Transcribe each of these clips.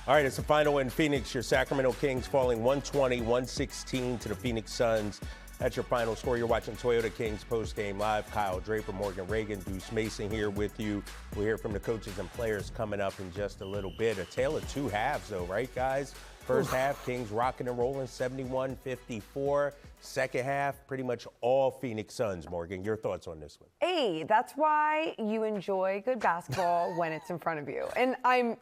All right, it's the final in Phoenix. Your Sacramento Kings falling 120-116 to the Phoenix Suns. That's your final score. You're watching Toyota Kings Postgame Live. Kyle Draper, Ragan, Deuce Mason here with you. We'll hear from the coaches and players coming up in just a little bit. A tale of two halves, though, right, guys? First half, Kings rocking and rolling, 71-54. Second half, pretty much all Phoenix Suns. Morgan, your thoughts on this one? Hey, that's why you enjoy good basketball when it's in front of you. And I'm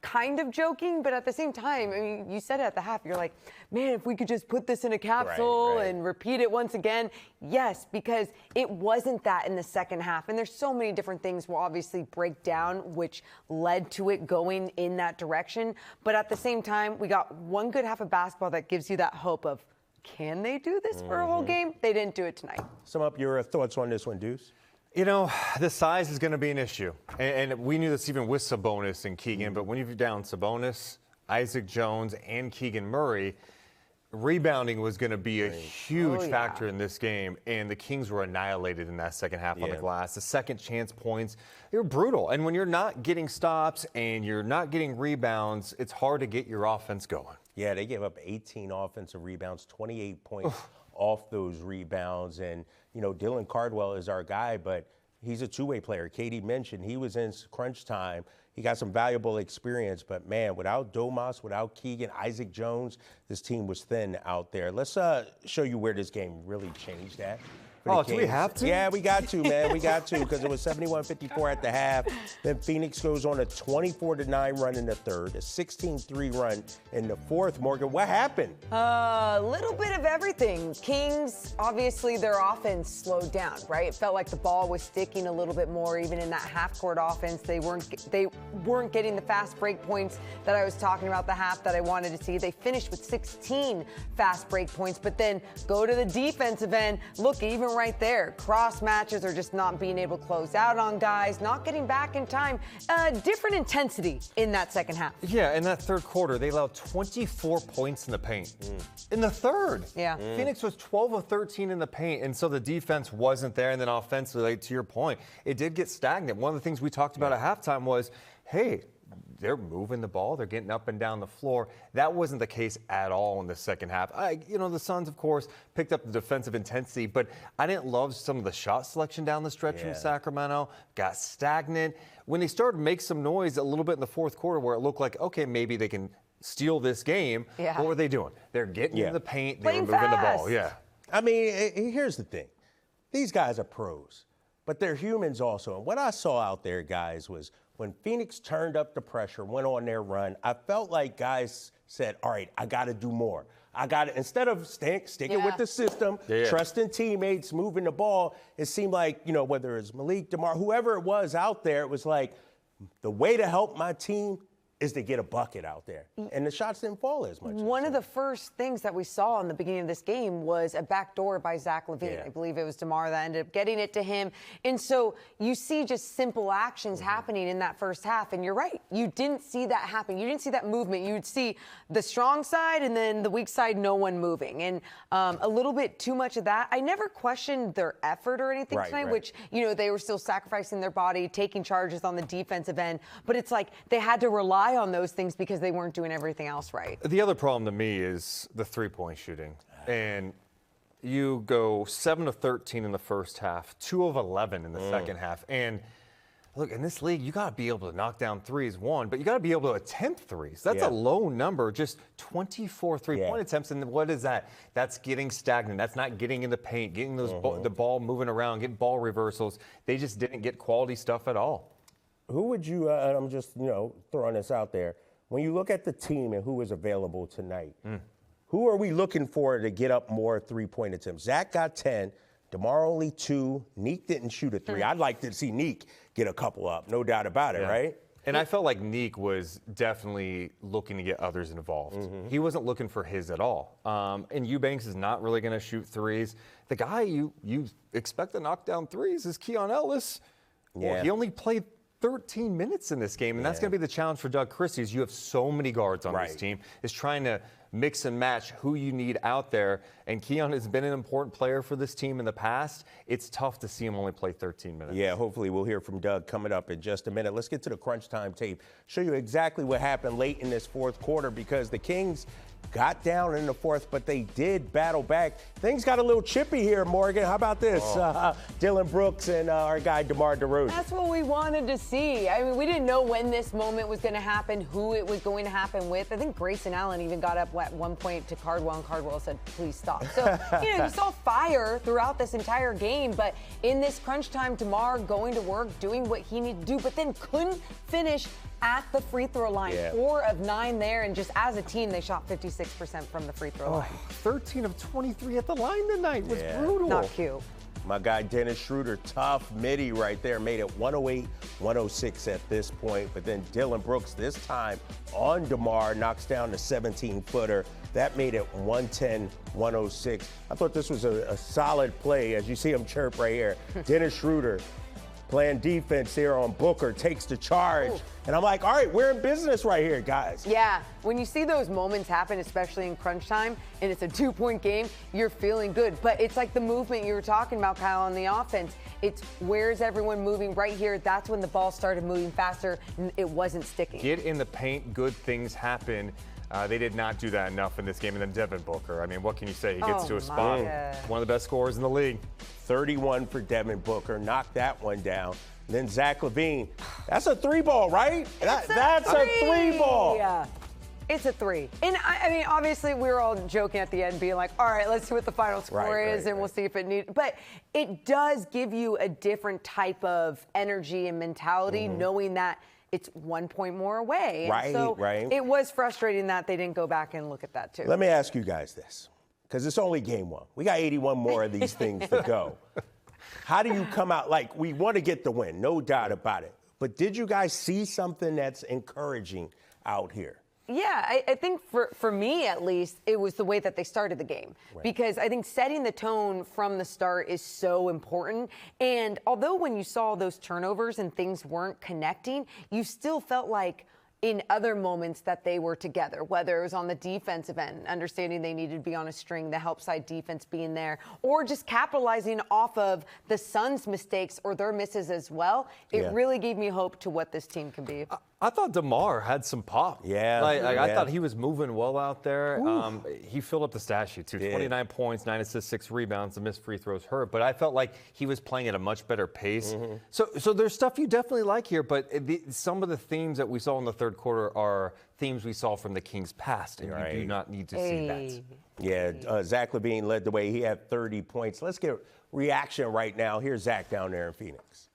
kind of joking, but at the same time, I mean, you said it at the half, you're like, man, if we could just put this in a capsule and repeat it once again. Yes, because it wasn't that in the second half. And there's so many different things we'll obviously break down, which led to it going in that direction. But at the same time, we got one good half of basketball that gives you that hope of, can they do this for a whole game? They didn't do it tonight. Sum up your thoughts on this one, Deuce. You know, the size is going to be an issue. And we knew this even with Sabonis and Keegan, but when you're down Sabonis, Isaac Jones, and Keegan Murray, rebounding was going to be a huge factor in this game, and the Kings were annihilated in that second half on the glass. The second chance points, they were brutal. And when you're not getting stops and you're not getting rebounds, it's hard to get your offense going. Yeah, they gave up 18 offensive rebounds, 28 points off those rebounds. And, you know, Dylan Cardwell is our guy, but he's a two-way player. Katie mentioned he was in crunch time. He got some valuable experience, but, man, without Domas, without Keegan, Isaac Jones, this team was thin out there. Let's show you where this game really changed at. Oh, do we have to? Yeah, we got to, man. We got to, because it was 71-54 at the half. Then Phoenix goes on a 24-9 run in the third, a 16-3 run in the fourth. Morgan, what happened? A little bit of everything. Kings, obviously, their offense slowed down, right? It felt like the ball was sticking a little bit more, even in that half-court offense. They weren't getting the fast break points that I was talking about the half that I wanted to see. They finished with 16 fast break points, but then go to the defensive end. Look, even right there, cross matches are just not being able to close out on guys, not getting back in time. Different intensity in that second half. Yeah, in that third quarter, they allowed 24 points in the paint. In the third. Yeah. Phoenix was 12 of 13 in the paint, and so the defense wasn't there. And then offensively, to your point, it did get stagnant. One of the things we talked about at halftime was, hey, they're moving the ball. They're getting up and down the floor. That wasn't the case at all in the second half. The Suns, of course, picked up the defensive intensity, but I didn't love some of the shot selection down the stretch from Sacramento. Got stagnant. When they started to make some noise a little bit in the fourth quarter where it looked like, okay, maybe they can steal this game, what were they doing? They're getting in the paint. They were moving the ball. Yeah. I mean, here's the thing. These guys are pros, but they're humans also. And what I saw out there, guys, was when Phoenix turned up the pressure, went on their run, I felt like guys said, all right, I got to do more. I got to, instead of sticking with the system, trusting teammates, moving the ball, it seemed like, you know, whether it's Malik, DeMar, whoever it was out there, it was like, the way to help my team is to get a bucket out there. And the shots didn't fall as much. One of the first things that we saw in the beginning of this game was a backdoor by Zach LaVine. I believe it was DeMar that ended up getting it to him. And so you see just simple actions happening in that first half. And you're right. You didn't see that happen. You didn't see that movement. You would see the strong side and then the weak side, no one moving. And a little bit too much of that. I never questioned their effort or anything tonight, which, you know, they were still sacrificing their body, taking charges on the defensive end. But it's like they had to rely on those things because they weren't doing everything else right. The other problem to me is the three-point shooting. And you go 7 of 13 in the first half, 2 of 11 in the second half. And look, in this league, you got to be able to knock down threes, but you got to be able to attempt threes. That's a low number, just 24 three-point attempts. And what is that? That's getting stagnant. That's not getting in the paint, getting those the ball moving around, getting ball reversals. They just didn't get quality stuff at all. Who would you, I'm just, throwing this out there. When you look at the team and who is available tonight, who are we looking for to get up more three-point attempts? Zach got 10, DeMar only 2, Neek didn't shoot a 3. I'd like to see Neek get a couple up, no doubt about it, right? And I felt like Neek was definitely looking to get others involved. He wasn't looking for his at all. And Eubanks is not really going to shoot threes. The guy you expect to knock down threes is Keon Ellis. Well, he only played 13 minutes in this game, and that's going to be the challenge for Doug Christie. Is you have so many guards on this team, is trying to mix and match who you need out there. And Keon has been an important player for this team in the past. It's tough to see him only play 13 minutes. Yeah, hopefully we'll hear from Doug coming up in just a minute. Let's get to the crunch time tape. Show you exactly what happened late in this fourth quarter, because the Kings got down in the fourth, but they did battle back. Things got a little chippy here, Morgan. How about this? Dylan Brooks and our guy DeMar DeRozan. That's what we wanted to see. I mean, we didn't know when this moment was going to happen, who it was going to happen with. I think Grayson Allen even got up at one point to Cardwell, and Cardwell said, please stop. So, you saw fire throughout this entire game, but in this crunch time, DeMar going to work, doing what he needed to do, but then couldn't finish at the free throw line. 4 of 9 there, and just as a team, they shot 56% from the free throw line. 13 of 23 at the line tonight was brutal. Not cute. My guy Dennis Schroeder, tough midi right there, made it 108-106 at this point. But then Dylan Brooks, this time on DeMar, knocks down the 17-footer. That made it 110-106. I thought this was a solid play, as you see him chirp right here. Dennis Schroeder playing defense here on Booker, takes the charge. Ooh. And I'm like, all right, we're in business right here, guys. Yeah, when you see those moments happen, especially in crunch time, and it's a 2-point game, you're feeling good. But it's like the movement you were talking about, Kyle, on the offense. It's where's everyone moving right here? That's when the ball started moving faster, and it wasn't sticking. Get in the paint, good things happen. They did not do that enough in this game. And then Devin Booker, I mean, what can you say? He gets to a spot. One of the best scorers in the league. 31 for Devin Booker. Knocked that one down. And then Zach LaVine. That's a 3-ball, right? That's a 3-ball. Yeah. It's a 3. And I mean, obviously, we were all joking at the end, being like, all right, let's see what the final score is, and we'll see if it needs. But it does give you a different type of energy and mentality, knowing that it's 1 point more away. Right, so right. It was frustrating that they didn't go back and look at that, too. Let me ask you guys this, because it's only game 1. We got 81 more of these things to go. How do you come out? Like, we want to get the win, no doubt about it. But did you guys see something that's encouraging out here? Yeah, I think for me, at least, it was the way that they started the game. Right. Because I think setting the tone from the start is so important. And although when you saw those turnovers and things weren't connecting, you still felt like in other moments that they were together, whether it was on the defensive end, understanding they needed to be on a string, the help side defense being there, or just capitalizing off of the Suns' mistakes or their misses as well. It really gave me hope to what this team can be. I thought DeMar had some pop. I thought he was moving well out there. He filled up the stat sheet, too. 29 points, 9 assists, 6 rebounds. The missed free throws hurt. But I felt like he was playing at a much better pace. So there's stuff you definitely like here. But some of the themes that we saw in the third quarter are themes we saw from the Kings' past. And you do not need to see that. Yeah, Zach LaVine led the way. He had 30 points. Let's get reaction right now. Here's Zach down there in Phoenix.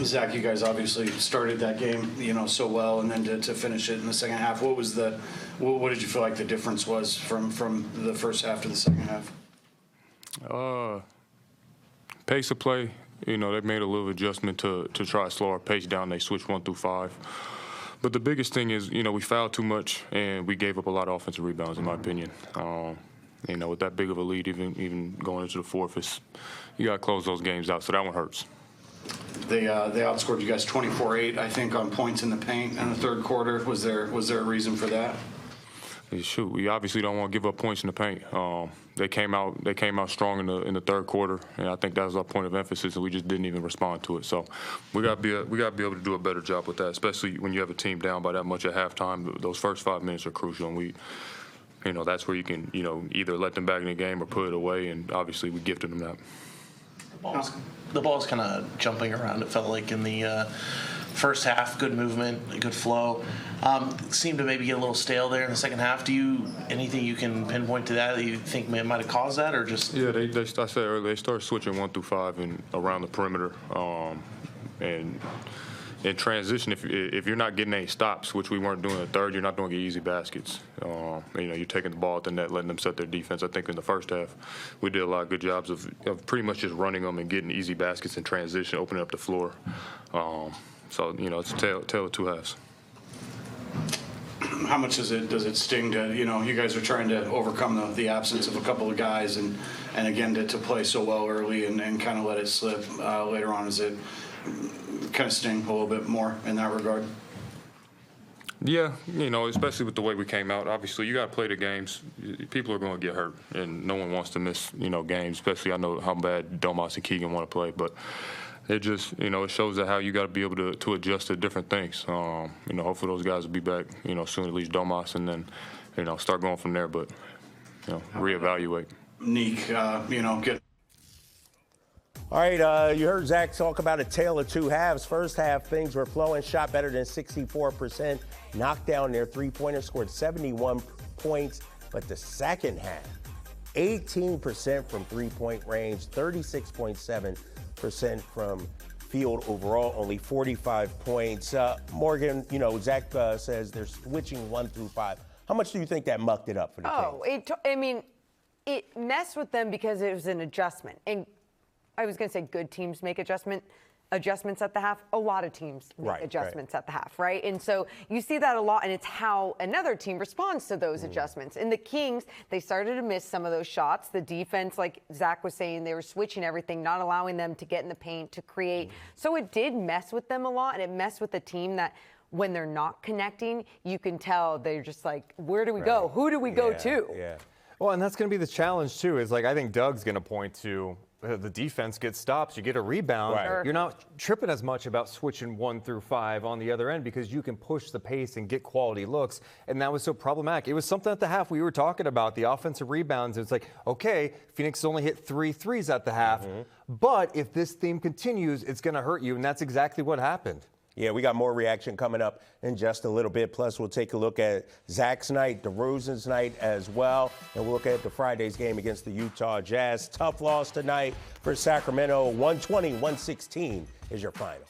Zach, you guys obviously started that game, so well, and then to finish it in the second half. What did you feel like the difference was from the first half to the second half? Pace of play. They made a little adjustment to try to slow our pace down. They switched 1 through 5. But the biggest thing is, we fouled too much and we gave up a lot of offensive rebounds, in my opinion. With that big of a lead, even going into the fourth, you got to close those games out. So that one hurts. They outscored you guys 24-8, I think, on points in the paint in the third quarter. Was there a reason for that? Shoot, we obviously don't want to give up points in the paint. They came out strong in the third quarter, and I think that was our point of emphasis, and we just didn't even respond to it. So we got to be able to do a better job with that, especially when you have a team down by that much at halftime. Those first 5 minutes are crucial, and that's where you can either let them back in the game or put it away, and obviously we gifted them that. The ball's kind of jumping around, it felt like, in the first half. Good movement, good flow. Seemed to maybe get a little stale there in the second half. Anything you can pinpoint to that you think might have caused that, or just? Yeah, I said earlier, they started switching 1 through 5 and around the perimeter. And in transition, if you're not getting any stops, which we weren't doing in the third, you're not going to get easy baskets. You're taking the ball at the net, letting them set their defense. I think in the first half, we did a lot of good jobs of pretty much just running them and getting easy baskets in transition, opening up the floor. So it's a tale of 2 halves. How much does it sting to, you guys are trying to overcome the absence of a couple of guys and again to play so well early and kind of let it slip later on? Is it kind of sting a little bit more in that regard? Yeah, especially with the way we came out. Obviously, you got to play the games. People are going to get hurt, and no one wants to miss, games. Especially, I know how bad Domas and Keegan want to play, but it just, it shows that how you got to be able to adjust to different things. Hopefully those guys will be back, soon, at least Domas, and then, start going from there. But, reevaluate. Neek, get. All right, you heard Zach talk about a tale of two halves. First half, things were flowing, shot better than 64%, knocked down their three-pointers, scored 71 points. But the second half, 18% from three-point range, 36.7% from field overall, only 45 points. Morgan, Zach says they're switching 1 through 5. How much do you think that mucked it up for the Kings? It messed with them because it was an adjustment. And I was going to say good teams make adjustments at the half. A lot of teams make adjustments at the half, right? And so you see that a lot, and it's how another team responds to those adjustments. And the Kings, they started to miss some of those shots. The defense, like Zach was saying, they were switching everything, not allowing them to get in the paint, to create. So it did mess with them a lot, and it messed with the team that when they're not connecting, you can tell they're just like, where do we go? Who do we go to? Yeah. Well, and that's going to be the challenge, too, is I think Doug's going to point to the defense gets stops, you get a rebound. Right. You're not tripping as much about switching 1 through 5 on the other end because you can push the pace and get quality looks, and that was so problematic. It was something at the half we were talking about, the offensive rebounds. It's like, okay, Phoenix only hit 3 threes at the half, but if this theme continues, it's going to hurt you, and that's exactly what happened. Yeah, we got more reaction coming up in just a little bit. Plus, we'll take a look at Zach's night, DeRozan's night as well. And we'll look at the Friday's game against the Utah Jazz. Tough loss tonight for Sacramento. 120-116 is your final.